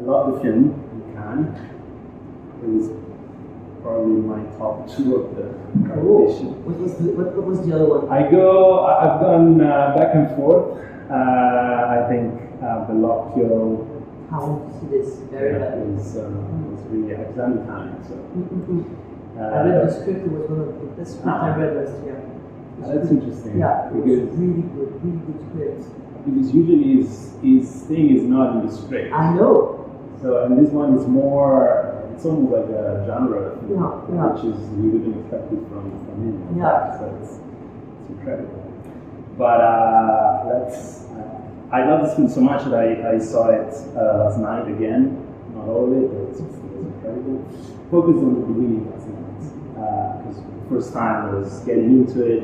love the film in Cannes. It was probably my top two of the competition. What was the other one? I've gone back and forth. I think Bellocchio. How to see this very well. Was really excellent time. So. I read the script. It was one of the best scripts I read last year. That's interesting. Yeah, it was really good script. Because usually his thing is not in the script. I know. So, and this one is more, it's almost like a genre, yeah. which is you wouldn't expect it from him. Yeah. So it's incredible. But I love this film so much that I saw it last night again. Not all of it, but it was incredible. Focused on the beginning last night because the first time I was getting into it,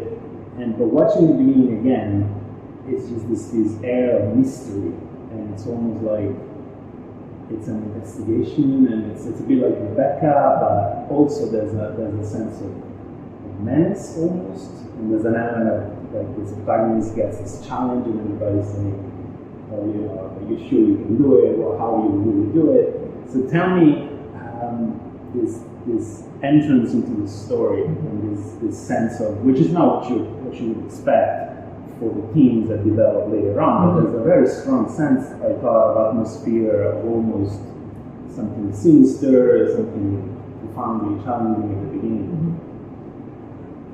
but watching the beginning again, it's just this air of mystery, and it's almost like it's an investigation, and it's a bit like Rebecca, but also there's a sense of menace almost, and there's an element of like this protagonist gets this challenge, and everybody's saying, "Oh, are you sure you can do it, or how will you really do it?" So tell me this entrance into the story, and this sense of, which is not what you would expect for the themes that develop later on, but there's a very strong sense, I thought, of atmosphere, of almost something sinister, something profoundly challenging at the beginning.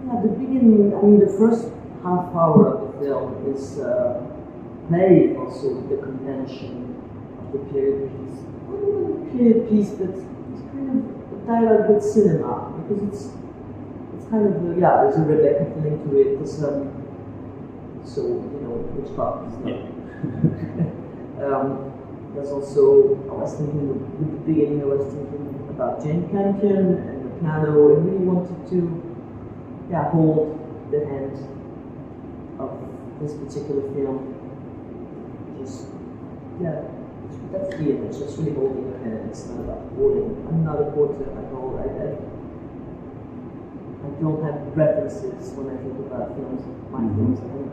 Yeah, the beginning, I mean, the first half hour of the film is playing also with the convention of the period piece. Not even a period piece, but it's kind of a dialogue with cinema, because it's kind of, there's a Rebecca feeling to it. So, which part is not. Yeah. There's also, I was thinking, with the beginning, I was thinking about Jane Campion and the piano, and really wanted to hold the hand of this particular film. That's the image, just really holding her hand. It's not about holding. I'm not a porter at all. I don't have references when I think about films, my films, and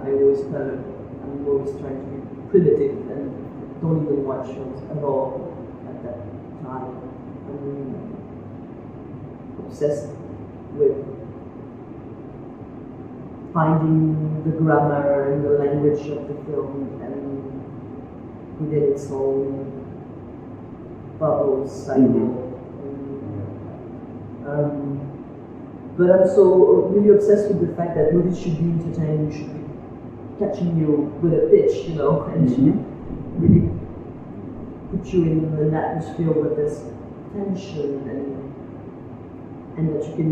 I'm always trying to be primitive and don't even watch films at all at that time. I'm obsessed with finding the grammar and the language of the film and within its own bubble cycle. But I'm so really obsessed with the fact that movies should be entertaining, should be catching you with a pitch, and should really put you in an atmosphere where there's tension and that you can,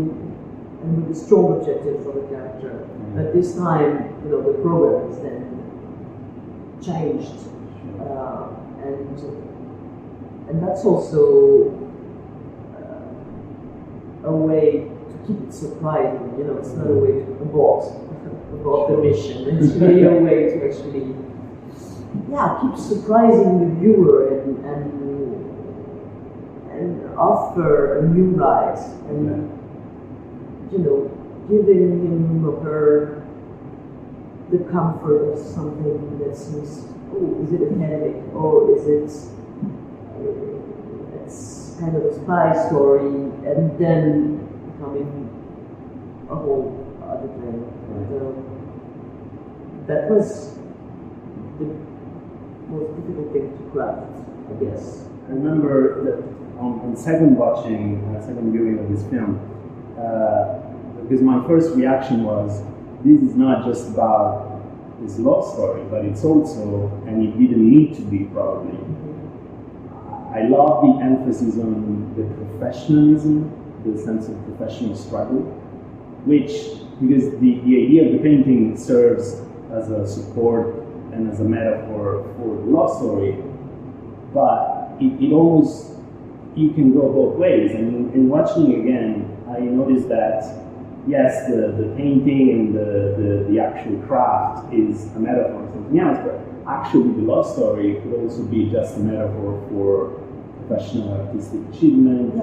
and with a strong objective for the character. But this time, the program is then changed, and that's also a way keep it surprising, it's not a way to abort the mission. It's really a way to actually, keep surprising the viewer and offer a new light and, giving him or her the comfort of something that seems, is it a headache, or is it's kind of a spy story, and then becoming a whole other thing. That was the most difficult thing to craft, I guess. I remember that on second viewing of this film, because my first reaction was, this is not just about this love story, but it's also, and it didn't need to be probably. I love the emphasis on the professionalism, the sense of professional struggle, which, because the idea of the painting serves as a support and as a metaphor for the love story, but it almost, you can go both ways. And in watching again, I noticed that, yes, the painting and the actual craft is a metaphor for something else, but actually the love story could also be just a metaphor for professional artistic achievement.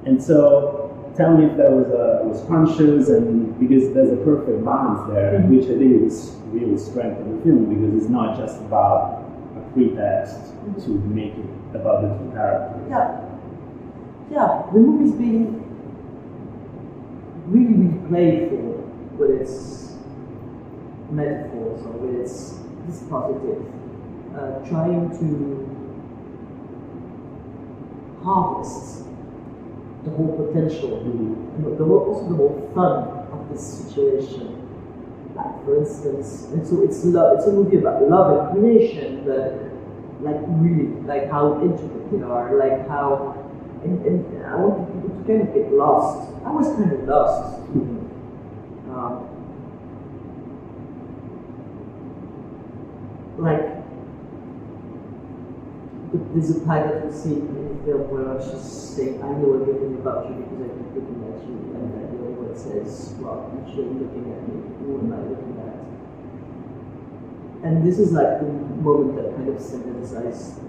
And so, tell me if that was conscious, and because there's a perfect balance there, which I think is really strength of the film, because it's not just about a pretext to make it about the two characters. Yeah, the movie's been really, really playful with its metaphors or with its dispositive, trying to harvest the whole potential, and also the whole fun of this situation. Like, for instance, and so it's love. It's a movie about love and creation, but like really, like how intricate they are, like how. And I wanted people to kind of get lost. I was kind of lost. Like, there's a pilot scene in the film where she's saying, "I know everything about you because I keep looking at you," and the other one says, "Well, I'm sure you're looking at me. Who am I looking at?" And this is like the moment that kind of synthesizes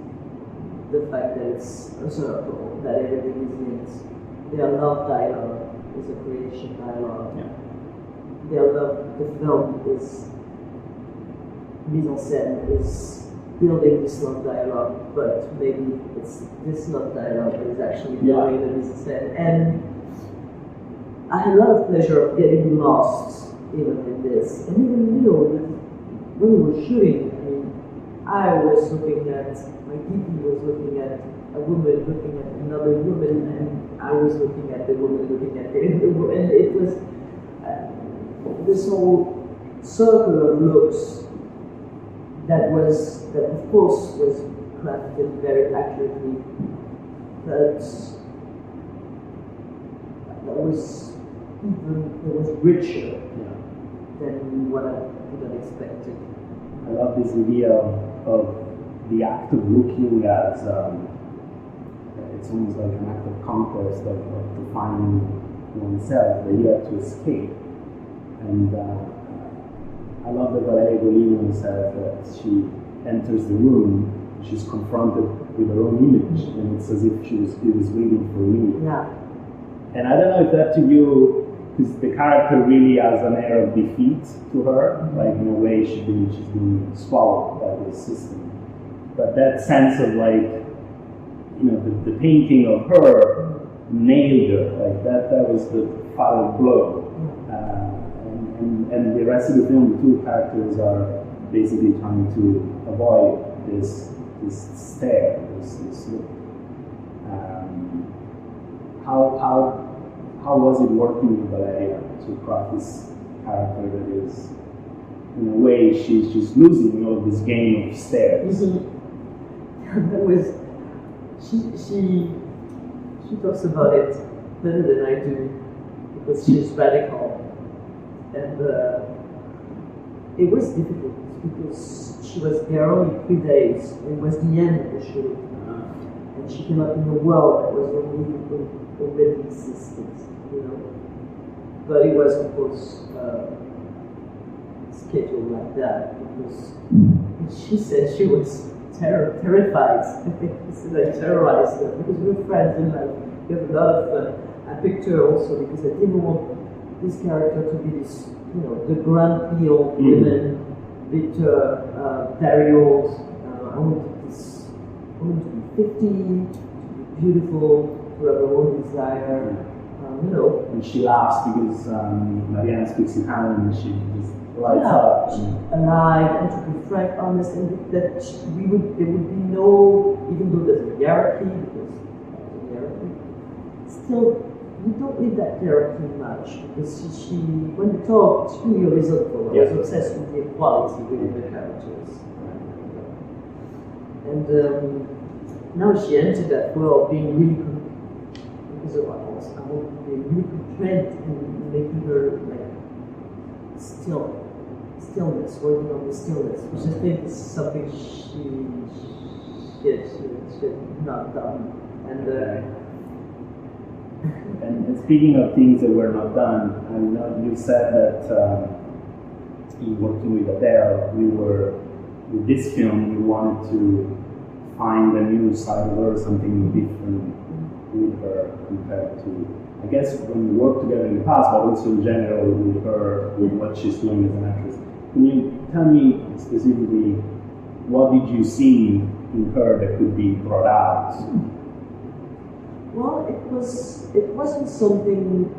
the fact that it's a circle, that everything is linked. Their love dialogue is a creation dialogue. Yeah. Their love, the film is mise en scène, is building this love dialogue, but maybe it's this love dialogue that is actually building the mise en scène. And I had a lot of pleasure of getting lost even in this. And even, when we were shooting, I mean, I was looking at, my DP was looking at a woman looking at another woman, and I was looking at the woman looking at the other woman, and it was this whole circle of looks that of course was crafted very accurately, but that was richer than what I would have expected. I love this idea of the act of looking as it's almost like an act of conquest, of defining oneself, that you have to escape. And I love that Valeria Golino says that she enters the room, she's confronted with her own image, and it's as if she was waiting for me. Yeah. And I don't know if that to you, because the character really has an air of defeat to her, like in a way she's being swallowed by the system. But that sense of the painting of her nailed her, like that was the fatal blow. And the rest of the film, the two characters are basically trying to avoid this stare, this look. How was it working with Valeria to craft this character that is, in a way, she's just losing this game of stares? That was, she talks about it better than I do because she's radical, and it was difficult because she was there only 3 days. It was the end of the shoot, and she came up in a world that was already existed, But it was, of course, scheduled like that because she said she was terrified. I terrorized her because we're friends and we have a lot of fun. I picked her also because I didn't want this character to be this, the grumpy old woman, bitter, very old. I wanted this woman to be 50, to be beautiful, to have her own desire. And she laughs because Marianne speaks Italian and she just lights up. Alive, and to be frank, honest, and that there would be no, even though there's a hierarchy, still, we don't need that hierarchy much because she when we talk, it's really horizontal. I was obsessed with the equality within the characters. And now she entered that world being really because of us. I want to be really content in making her like stillness, working on the stillness, which I think is something she had not done. And speaking of things that were not done, I know you said that in working with Adele, with this film, you wanted to find a new side of her, something different with her compared to, I guess, when you worked together in the past, but also in general with her, with what she's doing as an actress. Can you tell me specifically what did you see in her that could be brought out? Well, it wasn't something,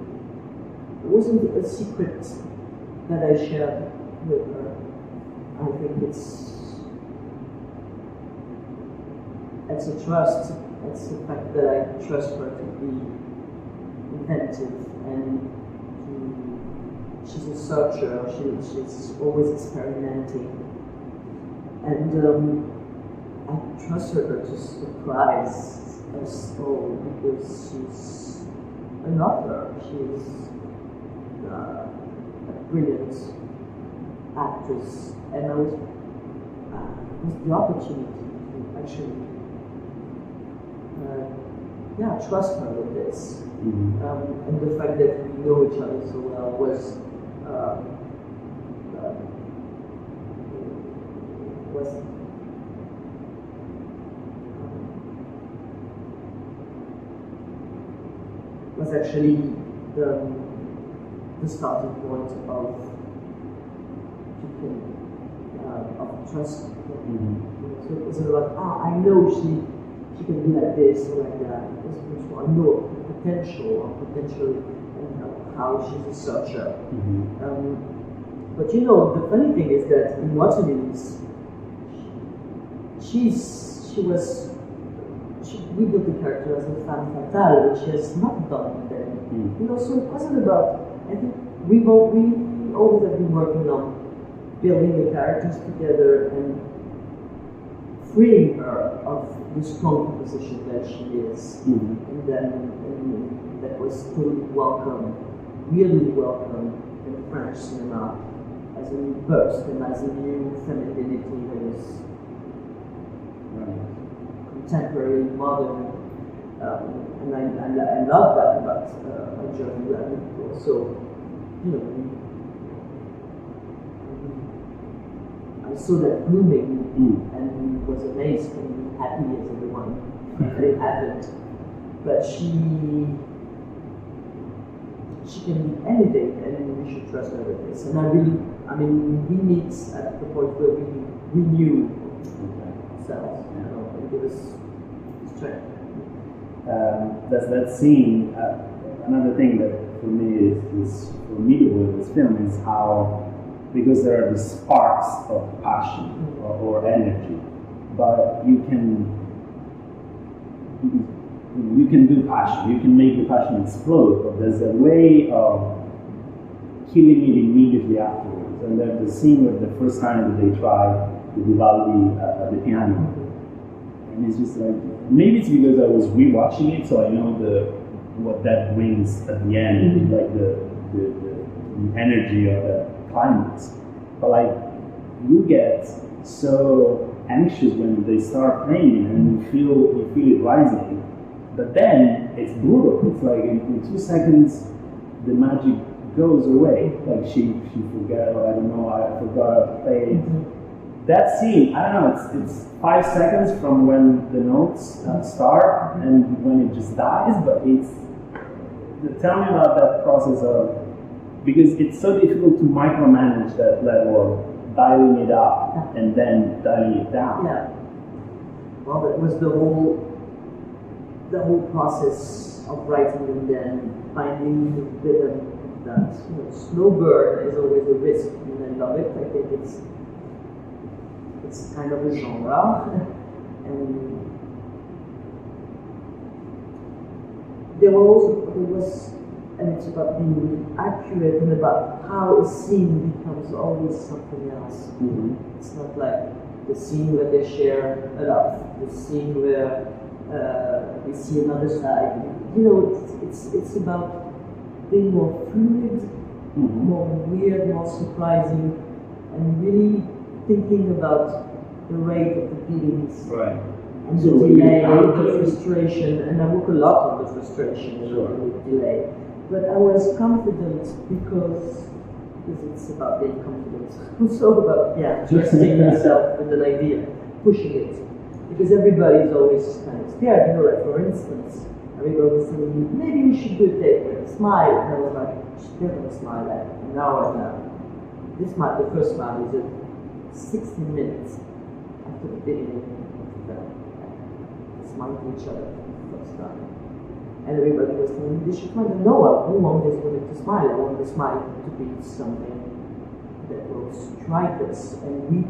it wasn't a secret that I shared with her. I think it's a trust. It's the fact that I trust her to be inventive and she's a searcher. She's always experimenting, and I trust her to surprise us all because she's an author. She's a brilliant actress, and I was the opportunity to actually trust her with this. And the fact that we know each other so well was actually the starting point of trust. So it was like, I know she can do like this or like that. I know the potential, and how she's a searcher. But you know, the funny thing is that in Waterloo's, we built the character as a femme fatale, which she has not done then. You know, so it wasn't about. I think we always have been working on building the characters together and freeing her of the strong position that she is, and that was totally welcome, really welcome in French cinema as a new burst and as a new femininity that was contemporary, modern, and I love that about German literature. Also, you know, I saw that blooming and was amazed and happy as everyone that it happened. But she can be anything, and we should trust her with this. And we meet at the point where we knew ourselves, you know, and give us strength. That scene. Another thing that for me is formidable in this film is how, because there are the sparks of passion or energy, but you can do passion, you can make the passion explode, but there's a way of killing it immediately afterwards. And there's the scene where the first time that they try the Vivaldi at the piano, and it's just like, maybe it's because I was rewatching it, so I know what that brings at the end, like the energy of the climax. But like, you get so anxious when they start playing, and you feel it rising. But then it's brutal. It's like in 2 seconds, the magic goes away. Like she forgot, or I don't know, I forgot how to play. That scene, I don't know, it's 5 seconds from when the notes start and when it just dies, but tell me about that process of, because it's so difficult to micromanage that level of dialing it up and then dialing it down. Yeah. Well, that was the whole process of writing and then finding the rhythm of that. You know, slow burn is always a risk, and I love it. I think it's kind of a genre, and and it's about being really accurate and about how a scene becomes always something else. It's not like the scene where they share a love, the scene where we see another side. You know, it's about being more fluid, more weird, more surprising, and really thinking about the rate of the beatings. Right. And the delay, the frustration, and I work a lot on the frustration and the delay. But I was confident because it's about being confident. It's all about, trusting yourself with an idea, pushing it. Because everybody is always kind of scared. You know, like for instance, everybody was saying, maybe we should do a take with a smile. And I was like, they're going to smile at an hour now. This smile, the first smile is at 60 minutes after the beginning of the film. smiled to each other for the first time. And everybody was telling me, they should find a no, I don't want this woman to smile. I want the smile to be something that will strike us. And we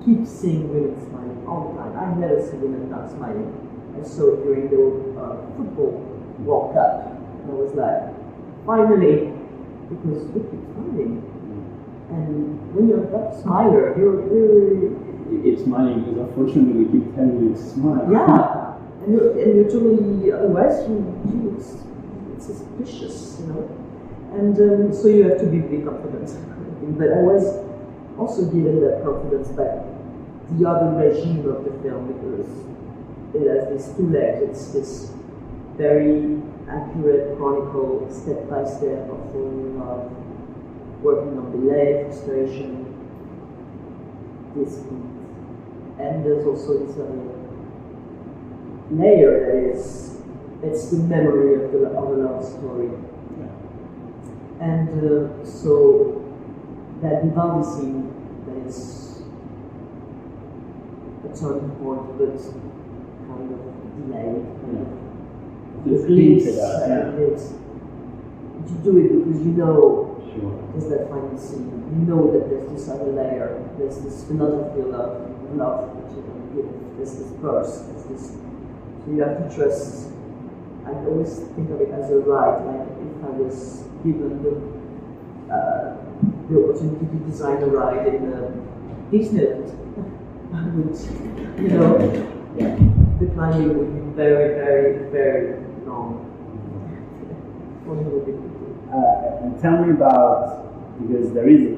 keep seeing women smiling all the time. I never see women not smiling. I saw it during the football World Cup. And I was like, finally, because we keep smiling. And when you're that smiler, you're You keep smiling because unfortunately we keep telling you to smile. yeah, and you're totally, otherwise it's suspicious, you know. And so you have to be really confident. But I was also given that confidence by the other regime of the film, because it has these two legs. It's this very accurate chronicle, step by step, of falling in love, working on delay, frustration, dispute. And there's also this other layer that is, it's the memory of a love story. Yeah. And so that Vivaldi scene, that is a turning point, but kind of delayed, kind of glimpse, you do it because you know. Sure. There's that final scene. You know that there's this other layer. There's this philosophy of love that you don't give. There's this verse. There's this. So you have to trust. I always think of it as a ride. Like if I was given the opportunity to design a ride in Disneyland, I would, you know, the climbing would be very, very, very long. And tell me about, because there is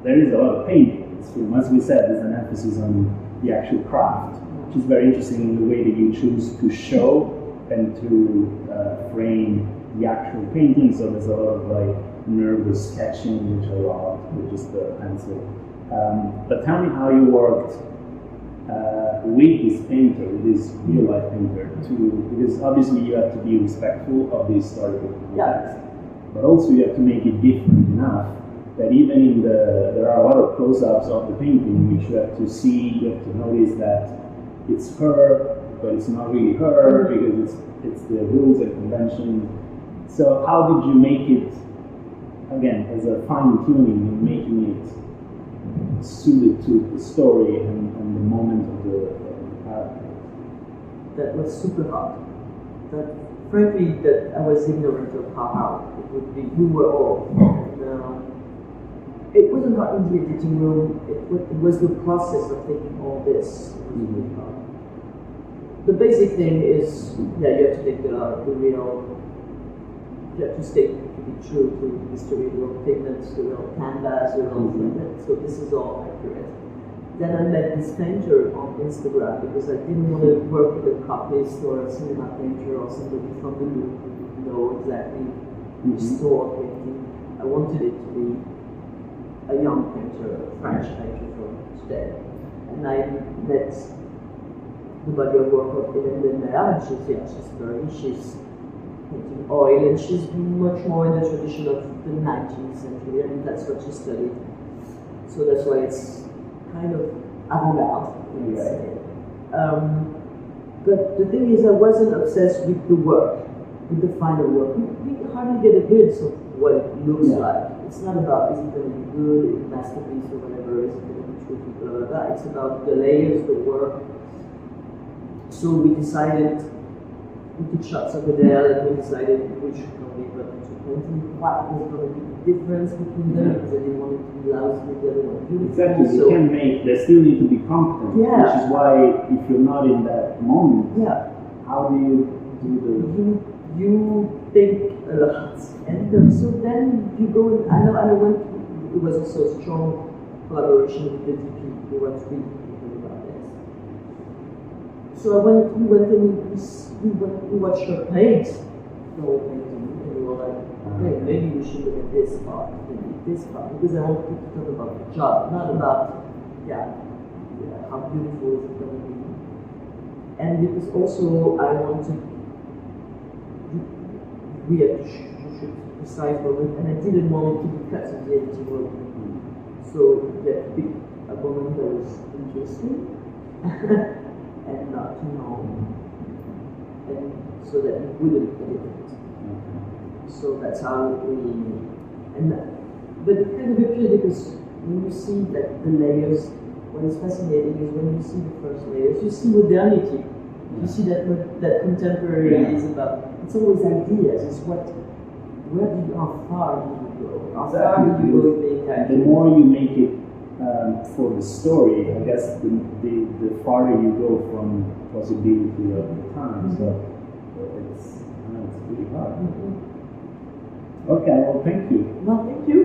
a lot of painting in this film. As we said, there's an emphasis on the actual craft, which is very interesting in the way that you choose to show and to frame the actual painting. So there's a lot of like nervous sketching, which I love, with just the pencil. But tell me how you worked with this painter, with this real life painter, because obviously you have to be respectful of the historical context. Yeah. But also you have to make it different enough that even in there are a lot of close-ups of the painting which you have to see, you have to notice that it's her, but it's not really her because it's the rules and conventions. So how did you make it, again, as a fine-tuning in making it suited to the story and the moment of the character? That was super hard. Frankly, that I was ignorant of how hard it would be. We were all. And, it wasn't hard in the editing room. It was the process of taking all this. It was really hard. The basic thing is, you have to take the real. You have to stay to be true to the history, the real pigments, the real canvas, the real thing. So this is all accurate. Then I met this painter on Instagram because I didn't want to work with a copyist or a cinema painter or somebody from the Louvre who didn't know exactly restore painting. I wanted it to be a young painter, a French painter from today. And I met the body of work of Hélène Delmer, and she's very, she's painting oil, and she's much more in the tradition of the 19th century, and that's what she studied. So that's why it's kind of avant-garde, you would say. But the thing is, I wasn't obsessed with the work, with the final work. We hardly get a glimpse of what it looks like. It's not about is it going to be good, is it a masterpiece or whatever, is it going to be tricky, blah, blah, blah. It's about the layers, the work. So we decided, we took shots over there, and we decided which company we were going to paint, what was going to be the difference between them, because I didn't want it to be lousy with the other one. Exactly, so, you can make, they still need to be competent, which is why if you're not in that moment, how do you do the... You think a lot, and so then you go in, I know it was also a strong collaboration with the DP, who was really thinking about this. So we went and we watched her paint the whole painting, and we were like, okay, maybe we should look at this part, maybe this part, because I want people to talk about the job, not about, how beautiful is it going to be. And because also I wanted, we should decide for it, and I didn't want it to be cut in the editing room. So that pick a moment that was interesting and not too long. so that we wouldn't edit it. So that's how we, and but kind of a period, because when you see that the layers, what is fascinating is when you see the first layers, you see modernity. You see that contemporary is about. It's always ideas. It's what, how far do you go? How far do you go in being the more you make it for the story, I guess the farther you go from possibility of the time. So it's pretty hard. Okay, well, thank you. Well, thank you.